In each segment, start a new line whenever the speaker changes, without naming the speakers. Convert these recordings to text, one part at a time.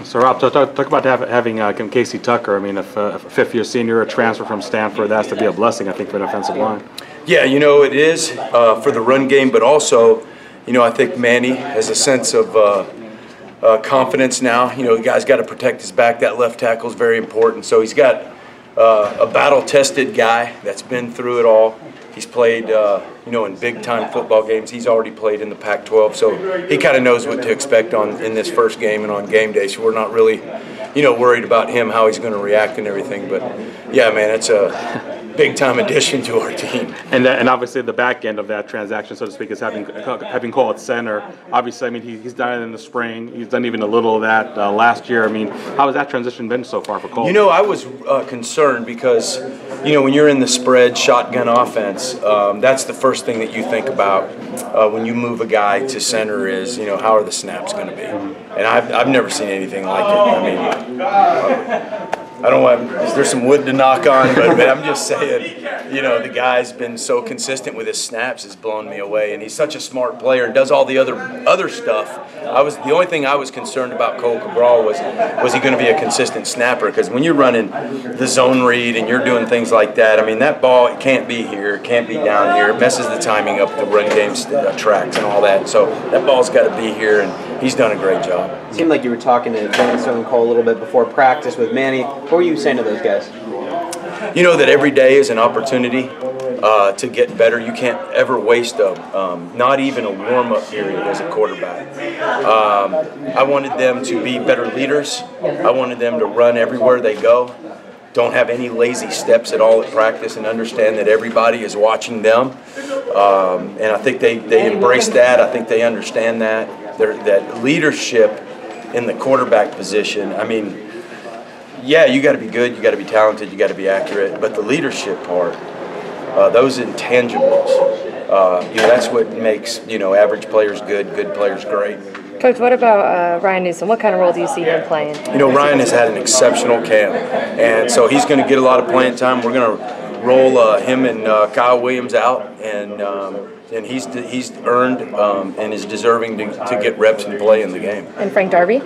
So Rob, talk about having Casey Tucker. I mean, if a fifth-year senior, a transfer from Stanford, that has to be a blessing, I think, for an offensive line.
Yeah, you know, it is for the run game, but also, you know, I think Manny has a sense of confidence now. You know, the guy's got to protect his back. That left tackle is very important. So he's got a battle-tested guy that's been through it all. He's played, you know, in big-time football games. He's already played in the Pac-12, so he kind of knows what to expect in this first game and on game day. So we're not really, you know, worried about him, how he's going to react and everything. But yeah, man, it's a big-time addition to our team.
And obviously the back end of that transaction, so to speak, is having Cole at center. Obviously, I mean, he's done it in the spring. He's done even a little of that last year. I mean, how has that transition been so far for Cole?
You know, I was concerned because, you know, when you're in the spread shotgun offense, that's the first thing that you think about when you move a guy to center is, you know, how are the snaps going to be? And I've never seen anything like it. I mean, I don't want, there's some wood to knock on, but I'm just saying, you know, the guy's been so consistent with his snaps has blown me away, and he's such a smart player and does all the other stuff. The only thing I was concerned about Cole Cabral was he going to be a consistent snapper? Because when you're running the zone read and you're doing things like that, I mean, that ball, it can't be here, it can't be down here, it messes the timing up, the run game tracks and all that. So that ball's got to be here, and he's done a great job.
It seemed like you were talking to Dennis and Cole a little bit before practice with Manny. What were you saying to those guys?
You know that every day is an opportunity to get better. You can't ever waste not even a warm-up period as a quarterback. I wanted them to be better leaders. I wanted them to run everywhere they go. Don't have any lazy steps at all at practice, and understand that everybody is watching them. And I think they embrace that. I think they understand that. That leadership in the quarterback position, I mean, yeah, you got to be good, you got to be talented, you got to be accurate, but the leadership part, those intangibles, you know, that's what makes, you know, average players good players great.
Coach, what about Ryan Newsom? What kind of role do you see him playing?
You know, Ryan has had an exceptional camp, and so he's going to get a lot of playing time. We're going to roll him and Kyle Williams out, and he's earned and is deserving to get reps and play in the game.
And Frank Darby?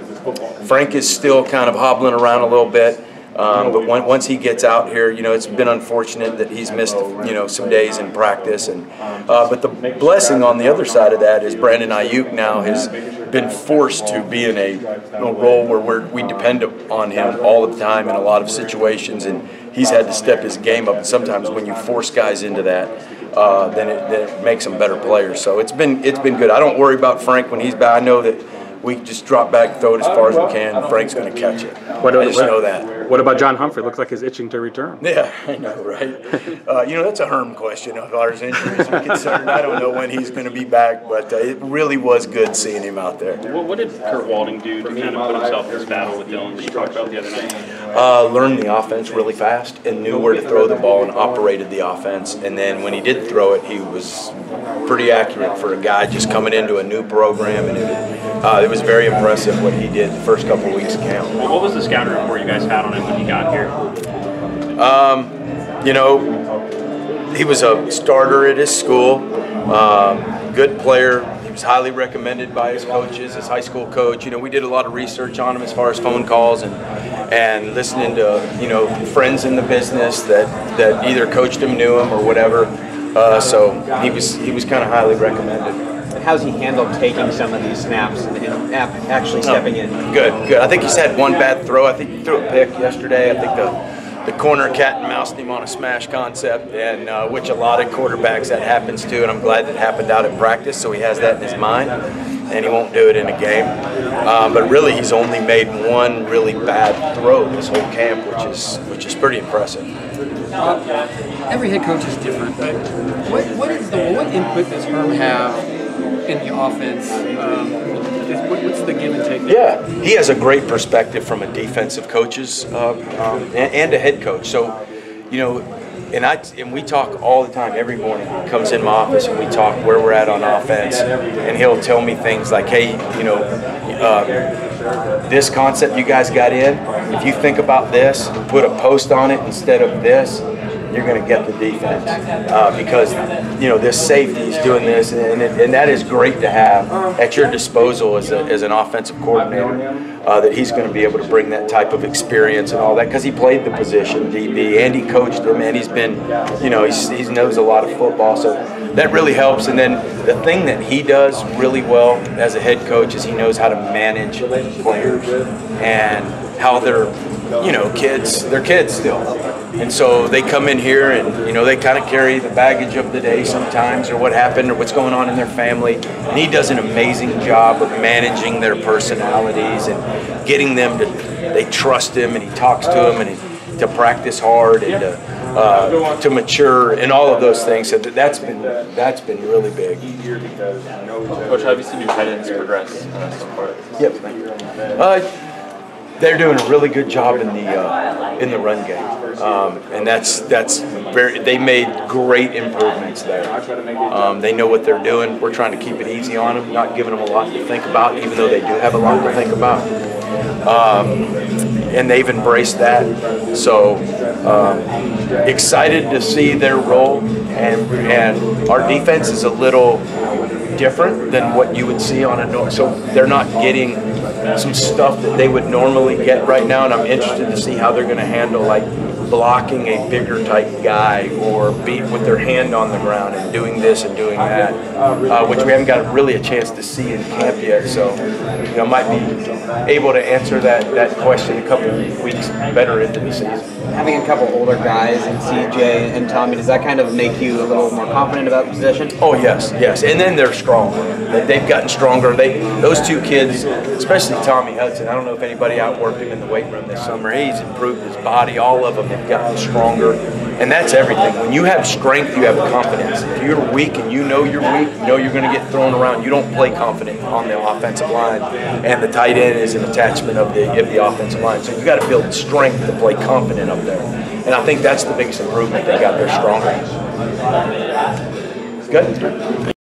Frank is still kind of hobbling around a little bit, but once he gets out here, you know, it's been unfortunate that he's missed, you know, some days in practice. But the blessing on the other side of that is Brandon Ayuk now has been forced to be in a role where we depend on him all the time in a lot of situations, and he's had to step his game up. And sometimes when you force guys into that, then it makes them better players. So it's been good. I don't worry about Frank when he's back. I know that we just drop back, throw it as far as we can. Frank's going to catch it. I just know that.
What about John Humphrey? Looks like he's itching to return.
Yeah, I know, right? You know, that's a Herm question as far as injuries are concerned. I don't know when he's going to be back, but it really was good seeing him out there.
What did Kurt Walding do to kind of put himself in this battle with Dylan that you talked about the other night?
Learned the offense really fast and knew where to throw the ball and operated the offense. And then when he did throw it, he was pretty accurate for a guy just coming into a new program. And it was very impressive what he did the first couple of weeks of camp.
What was the scouting report you guys had on him when he got here?
You know, he was a starter at his school, good player. He was highly recommended by his coaches, his high school coach. You know, we did a lot of research on him as far as phone calls and listening to, you know, friends in the business that either coached him, knew him, or whatever. So he was kind of highly recommended.
How's he handled taking some of these snaps and actually stepping in?
Good. I think he's had one bad throw. I think he threw a pick yesterday. I think the corner cat and moused him on a smash concept, and which a lot of quarterbacks that happens to, and I'm glad that happened out at practice, so he has that in his mind, and he won't do it in a game. But really, he's only made one really bad throw this whole camp, which is pretty impressive.
Every head coach is different, but what input does Herm have in the offense? What's the give and take?
Yeah, he has a great perspective from a defensive coach's and a head coach. So, you know, and we talk all the time. Every morning he comes in my office and we talk where we're at on offense, and he'll tell me things like, hey, you know, this concept you guys got in, if you think about this, put a post on it instead of this, you're going to get the defense because this safety's doing this, and that is great to have at your disposal as an offensive coordinator. That he's going to be able to bring that type of experience and all that because he played the position DB and he coached him and he's been, he knows a lot of football, so that really helps. And then the thing that he does really well as a head coach is he knows how to manage players and how they're kids still. And so they come in here and, they kind of carry the baggage of the day sometimes or what happened or what's going on in their family. And he does an amazing job of managing their personalities and getting them they trust him and he talks to them and to practice hard and to mature and all of those things. So that's been really big.
Coach, how have you seen your tight ends progress so far?
Yep. They're doing a really good job in the run game, and that's they made great improvements there. They know what they're doing. We're trying to keep it easy on them, not giving them a lot to think about, even though they do have a lot to think about. And they've embraced that. So excited to see their role, and our defense is a little different than what you would see on a normal. So they're not getting some stuff that they would normally get right now, and I'm interested to see how they're going to handle like blocking a bigger type guy or beat with their hand on the ground and doing this and doing that, which we haven't got really a chance to see in camp yet. So might be able to answer that question a couple of weeks better into the season.
Having a couple older guys in CJ and Tommy, does that kind of make you a little more confident about the position?
Oh yes, and then they're stronger. They've gotten stronger. Those two kids, especially Tommy Hudson, I don't know if anybody outworked him in the weight room this summer. He's improved his body. All of them have gotten stronger, and that's everything. When you have strength, you have confidence. If you're weak and you know you're weak, you know you're going to get thrown around, you don't play confident on the offensive line, and the tight end is an attachment of the offensive line. So you got to build strength to play confident up there, and I think that's the biggest improvement. They got there stronger. Good.